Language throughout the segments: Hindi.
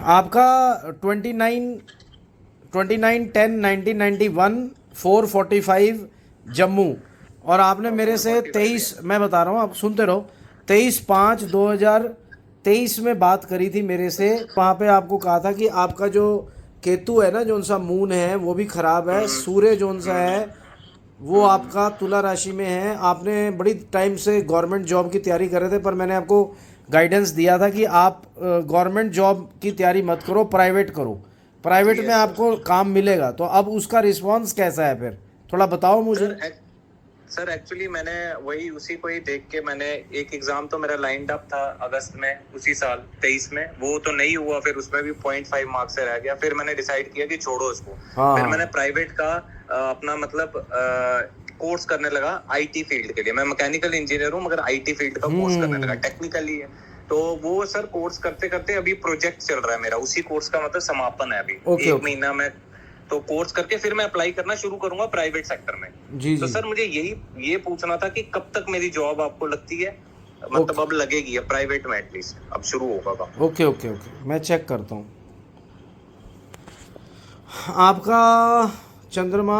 आपका 29/10/1991 4:45 जम्मू। और आपने मेरे से 23, मैं बता रहा हूँ आप सुनते रहो, 23/5/2023 में बात करी थी मेरे से। वहाँ पे आपको कहा था कि आपका जो केतु है ना, जोन सा मून है वो भी खराब है, सूर्य जोन सा है वो आपका तुला राशि में है। आपने बड़ी टाइम से गवर्नमेंट जॉब की तैयारी कर रहे थे, पर मैंने आपको गाइडेंस दिया था कि आप गवर्नमेंट जॉब की तैयारी मत करो, प्राइवेट करो, प्राइवेट में आपको काम मिलेगा। तो अब उसका रिस्पांस कैसा है फिर, थोड़ा बताओ मुझे। सर एक्चुअली मैंने वही उसी को ही देख के मैंने एक एग्जाम तो मेरा लाइंड अप था अगस्त में उसी साल 23 में, वो तो नहीं हुआ, फिर उसमें भी 0.5 मार्क्स से रह गया। फिर मैंने डिसाइड किया कि छोड़ो उसको। हाँ। फिर मैंने प्राइवेट का अपना मतलब कोर्स करने लगा आईटी फील्ड के लिए। मैं मैकेनिकल इंजीनियर हूँ मगर आईटी फील्ड का कोर्स करने लगा, टेक्निकली है। तो वो सर कोर्स करते करते अभी प्रोजेक्ट चल रहा है मेरा, उसी कोर्स का मतलब समापन है अभी। एक महीना में तो कोर्स करके फिर मैं अप्लाई करना शुरू करूंगा प्राइवेट सेक्टर में। जी तो जी। सर मुझे ये पूछना था कि कब तक मेरी जॉब आपको लगती है, मतलब अब लगेगी प्राइवेट में, एटलीस्ट अब शुरू होगा काम। ओके ओके ओके, मैं चेक करता हूँ आपका चंद्रमा।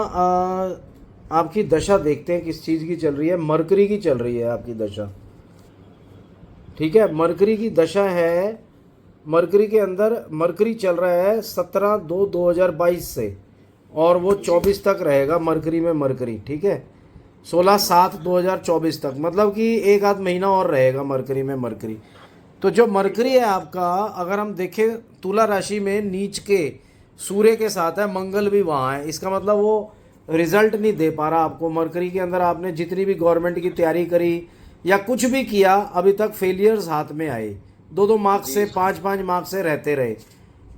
आपकी दशा देखते हैं किस चीज़ की चल रही है। मरकरी की चल रही है आपकी दशा, ठीक है। मरकरी की दशा है, मरकरी के अंदर मरकरी चल रहा है 17/2/2022 से, और वो 24 तक रहेगा मरकरी में मरकरी, ठीक है। 16/7/2024 तक, मतलब कि एक आध महीना और रहेगा मरकरी में मरकरी। तो जो मरकरी है आपका, अगर हम देखें तुला राशि में नीच के सूर्य के साथ है, मंगल भी वहाँ है, इसका मतलब वो रिजल्ट नहीं दे पा रहा आपको। मरकरी के अंदर आपने जितनी भी गवर्नमेंट की तैयारी करी या कुछ भी किया, अभी तक फेलियर्स हाथ में आए, 2-2 मार्क्स से 5-5 मार्क्स से रहते रहे।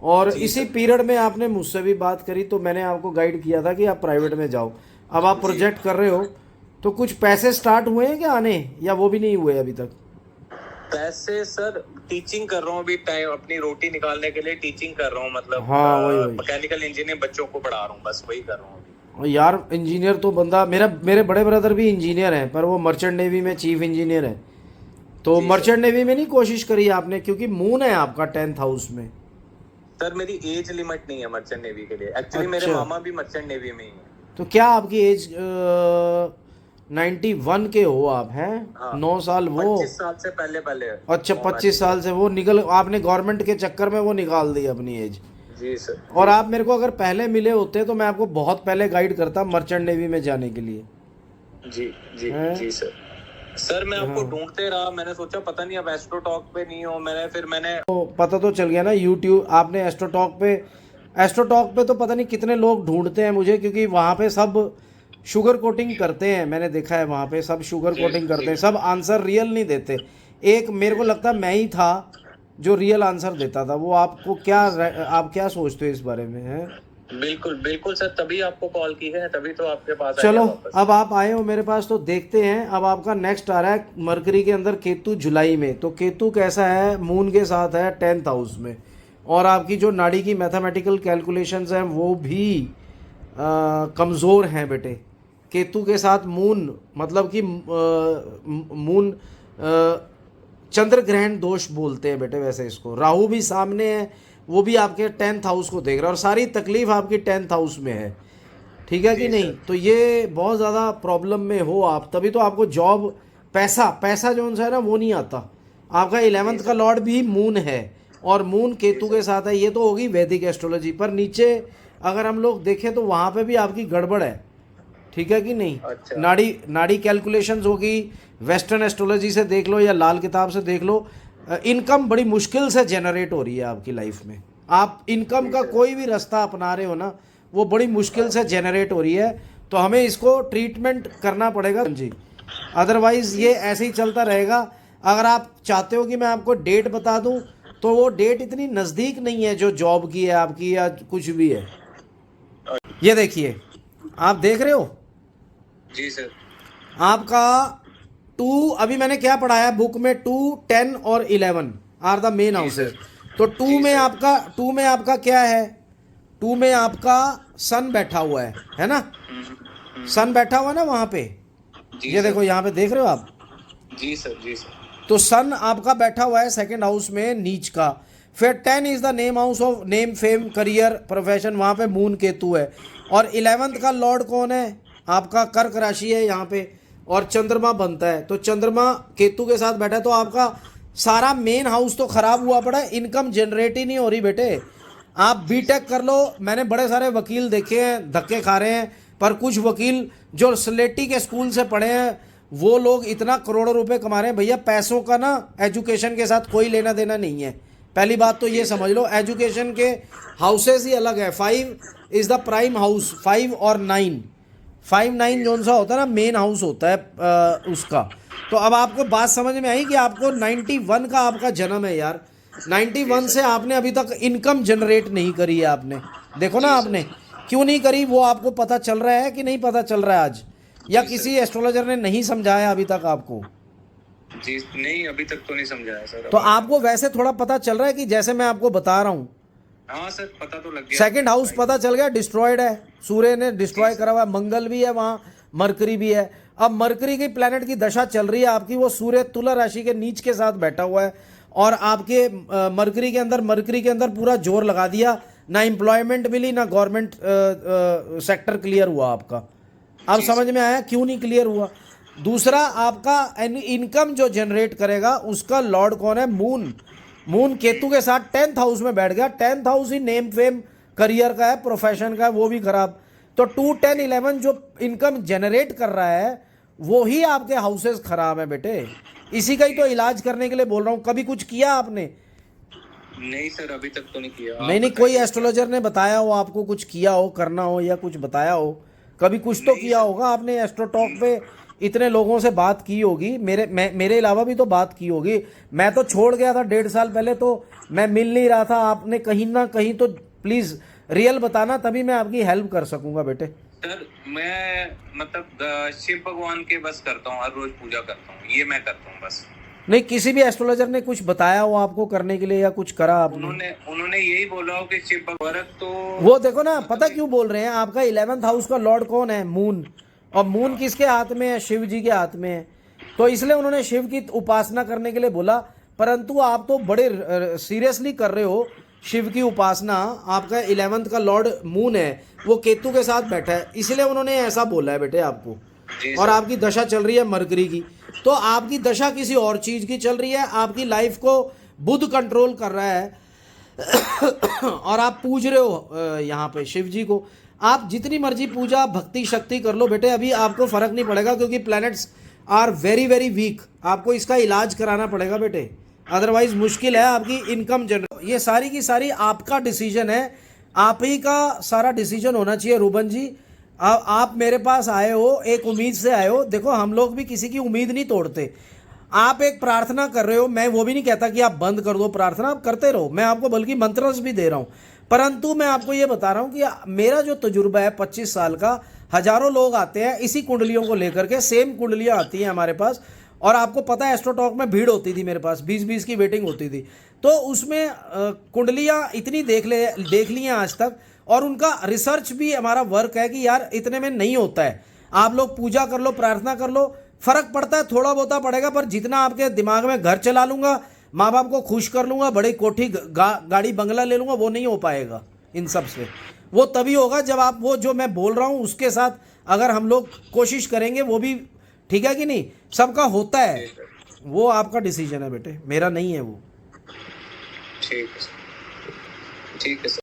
और इसी पीरियड में आपने मुझसे भी बात करी, तो मैंने आपको गाइड किया था कि आप प्राइवेट में जाओ। अब आप प्रोजेक्ट कर रहे हो, तो कुछ पैसे स्टार्ट हुए हैं क्या आने, या वो भी नहीं हुए अभी तक? पैसे सर टीचिंग कर रहा हूँ अभी, टाइम अपनी रोटी निकालने के लिए टीचिंग कर रहा हूँ, मतलब हाँ वही मैकेनिकल इंजीनियर बच्चों को पढ़ा रहा हूँ, बस वही कर रहा हूँ अभी। यार इंजीनियर तो बंदा, मेरे बड़े ब्रदर भी इंजीनियर हैं, पर वो मर्चेंट नेवी में चीफ इंजीनियर है। तो मर्चेंट नेवी में नहीं कोशिश करी आपने, क्योंकि मून है आपका 10th हाउस में। सर मेरी एज लिमिट नहीं है मर्चेंट नेवी के लिए, एक्चुअली मेरे मामा भी मर्चेंट नेवी में ही है। तो क्या आपकी एज 91 के हो आप हैं? हाँ, 9 साल वो 25 साल से पहले। अच्छा 25 साल से वो निकल, आपने गवर्नमेंट के चक्कर में वो निकाल दी अपनी एज। जी सर। और आप मेरे को अगर पहले मिले होते तो मैं आपको बहुत पहले गाइड करता मर्चेंट नेवी में जाने के लिए। जी जी जी सर। सर मैं आपको ढूंढते रहा, मैंने सोचा पता नहीं अब एस्ट्रो टॉक पे नहीं हो, मैंने तो पता तो चल गया ना, यूट्यूब आपने एस्ट्रो टॉक पे तो पता नहीं कितने लोग ढूंढते हैं मुझे, क्योंकि वहाँ पे सब शुगर कोटिंग करते हैं। मैंने देखा है वहाँ पे सब शुगर कोटिंग करते हैं, सब आंसर रियल नहीं देते। एक मेरे को लगता है मैं ही था जो रियल आंसर देता था। वो आपको क्या, आप क्या सोचते हो इस बारे में है? बिल्कुल बिल्कुल सर, तभी आपको कॉल की है, तभी तो आपके पास चलो अब आप आए हो मेरे पास, तो देखते हैं। अब आपका नेक्स्ट आ रहा है मरकरी के अंदर केतु जुलाई में। तो केतु कैसा है, मून के साथ है 10th हाउस में, और आपकी जो नाड़ी की मैथमेटिकल कैलकुलेशंस हैं वो भी कमज़ोर हैं बेटे। केतु के साथ मून, मतलब कि मून चंद्र ग्रहण दोष बोलते हैं बेटे वैसे इसको। राहु भी सामने है, वो भी आपके 10th हाउस को देख रहा है, और सारी तकलीफ आपकी 10th हाउस में है, ठीक है कि नहीं? तो ये बहुत ज़्यादा प्रॉब्लम में हो आप, तभी तो आपको जॉब, पैसा जो सा है ना वो नहीं आता। आपका 11th का लॉर्ड भी मून है, और मून केतु के साथ है। ये तो होगी वैदिक एस्ट्रोलॉजी, पर नीचे अगर हम लोग देखें तो वहाँ पे भी आपकी गड़बड़ है, ठीक है कि नहीं? अच्छा। नाड़ी कैलकुलेशंस होगी, वेस्टर्न एस्ट्रोलॉजी से देख लो या लाल किताब से देख लो। इनकम बड़ी मुश्किल से जनरेट हो रही है आपकी लाइफ में। आप इनकम का कोई भी रास्ता अपना रहे हो ना, वो बड़ी मुश्किल से जनरेट हो रही है। तो हमें इसको ट्रीटमेंट करना पड़ेगा जी, अदरवाइज़ ये ऐसे ही चलता रहेगा। अगर आप चाहते हो कि मैं आपको डेट बता दूं, तो वो डेट इतनी नज़दीक नहीं है जो जॉब की है आपकी या कुछ भी है। ये देखिए, आप देख रहे हो? जी सर। आपका 2, अभी मैंने क्या पढ़ाया बुक में, 2, 10 और 11 आर द मेन हाउसेज। तो 2 में आपका क्या है? 2 में आपका सन बैठा हुआ है ना? सन बैठा हुआ है ना वहाँ पे, ये देखो यहाँ पे देख रहे हो आप? जी सर जी सर। तो सन आपका बैठा हुआ है 2nd हाउस में नीच का। फिर 10 is the name house of name fame career profession, वहाँ पे मून केतु है। और 11th का लॉर्ड कौन है आपका, कर्क राशि है यहाँ पे, और चंद्रमा बनता है। तो चंद्रमा केतु के साथ बैठा है, तो आपका सारा मेन हाउस तो खराब हुआ पड़ा है, इनकम जनरेट ही नहीं हो रही बेटे। आप बीटेक कर लो, मैंने बड़े सारे वकील देखे हैं धक्के खा रहे हैं, पर कुछ वकील जो स्लेटी के स्कूल से पढ़े हैं वो लोग इतना करोड़ों रुपए कमा रहे हैं। भैया पैसों का ना एजुकेशन के साथ कोई लेना देना नहीं है, पहली बात तो ये समझ लो। एजुकेशन के हाउसेस ही अलग है। 5 इज़ द प्राइम हाउस, 5 और 9, 5 9 जोन सा होता है ना, मेन हाउस होता है उसका। तो अब आपको बात समझ में आई कि आपको 91 का आपका जन्म है यार, 91 से आपने अभी तक इनकम जनरेट नहीं करी है आपने। देखो ना आपने क्यों नहीं करी, वो आपको पता चल रहा है कि नहीं पता चल रहा है आज, या किसी एस्ट्रोलॉजर ने नहीं समझाया अभी तक आपको? जी नहीं, अभी तक तो नहीं समझाया सर। तो आपको वैसे थोड़ा पता चल रहा है कि जैसे मैं आपको बता रहा हूँ। हाँ सर, पता तो लग गया। सेकंड हाउस पता चल गया डिस्ट्रॉयड है, सूर्य ने डिस्ट्रॉय करा हुआ है, मंगल भी है वहाँ, मरकरी भी है। अब मरकरी की प्लैनेट की दशा चल रही है आपकी, वो सूर्य तुला राशि के नीच के साथ बैठा हुआ है, और आपके मरकरी के अंदर पूरा जोर लगा दिया, ना एम्प्लॉयमेंट मिली ना गवर्नमेंट सेक्टर क्लियर हुआ आपका। अब समझ में आया क्यों नहीं क्लियर हुआ? दूसरा, आपका इनकम जो जनरेट करेगा उसका लॉर्ड कौन है, मून। मून केतु के साथ 10th हाउस में बैठ गया। 10th हाउस ही नेम फेम करियर का है, प्रोफेशन का है, वो भी खराब। तो 2 10 11 जो इनकम जनरेट कर रहा है वो ही आपके हाउसेस खराब है बेटे। इसी का ही तो इलाज करने के लिए बोल रहा हूँ। कभी कुछ किया आपने? नहीं सर, अभी तक तो नहीं किया। नहीं, कोई एस्ट्रोलॉजर ने बताया हो आपको, कुछ किया हो, करना हो, या कुछ बताया हो? कभी कुछ तो किया होगा आपने। एस्ट्रो टॉक पे इतने लोगों से बात की होगी, मेरे अलावा भी तो बात की होगी। मैं तो छोड़ गया था 1.5 साल पहले, तो मैं मिल नहीं रहा था। आपने कहीं ना कहीं तो प्लीज रियल बताना, तभी मैं आपकी हेल्प कर सकूंगा बेटे। सर मैं मतलब शिव भगवान के बस करता हूँ, हर रोज पूजा करता हूँ, ये मैं करता हूँ बस। नहीं, किसी भी एस्ट्रोलॉजर ने कुछ बताया हो आपको करने के लिए, या कुछ करा आपने? उन्होंने यही बोला हो कि शिव भगवान तो वो देखो ना, पता क्यों बोल रहे हैं, आपका 11th हाउस का लॉर्ड कौन है, मून। और मून किसके हाथ में है, शिव जी के हाथ में है। तो इसलिए उन्होंने शिव की उपासना करने के लिए बोला। परंतु आप तो बड़े सीरियसली कर रहे हो शिव की उपासना। आपका 11th का लॉर्ड मून है, वो केतु के साथ बैठा है, इसलिए उन्होंने ऐसा बोला है बेटे आपको। और आपकी दशा चल रही है मरकरी की, तो आपकी दशा किसी और चीज की चल रही है। आपकी लाइफ को बुध कंट्रोल कर रहा है और आप पूज रहे हो यहाँ पे शिव जी को। आप जितनी मर्जी पूजा भक्ति शक्ति कर लो बेटे, अभी आपको फर्क नहीं पड़ेगा, क्योंकि planets are very very weak. आपको इसका इलाज कराना पड़ेगा बेटे, अदरवाइज मुश्किल है आपकी इनकम जनरेट। ये सारी की सारी आपका डिसीजन है, आप ही का सारा डिसीजन होना चाहिए रूबन जी। आप मेरे पास आए हो, एक उम्मीद से आए हो। देखो, हम लोग भी किसी की उम्मीद नहीं तोड़ते। आप एक प्रार्थना कर रहे हो, मैं वो भी नहीं कहता कि आप बंद कर दो प्रार्थना, आप करते रहो। मैं आपको बल्कि मंत्रस भी दे रहा हूँ। परंतु मैं आपको ये बता रहा हूँ कि मेरा जो तजुर्बा है 25 साल का, हजारों लोग आते हैं इसी कुंडलियों को लेकर के, सेम कुंडलियाँ आती हैं हमारे पास। और आपको पता है एस्ट्रो टॉक में भीड़ होती थी मेरे पास, 20-20 की वेटिंग होती थी। तो उसमें कुंडलियाँ इतनी देख ली हैं आज तक, और उनका रिसर्च भी हमारा वर्क है कि यार इतने में नहीं होता है। आप लोग पूजा कर लो, प्रार्थना कर लो, फर्क पड़ता है, थोड़ा बहुत पड़ेगा। पर जितना आपके दिमाग में घर चला लूंगा, माँ बाप को खुश कर लूंगा, बड़ी कोठी गाड़ी बंगला ले लूंगा, वो नहीं हो पाएगा इन सब से। वो तभी होगा जब आप वो जो मैं बोल रहा हूँ उसके साथ अगर हम लोग कोशिश करेंगे, वो भी ठीक है कि नहीं। सबका होता है, वो आपका डिसीजन है बेटे, मेरा नहीं है वो। ठीक है सर।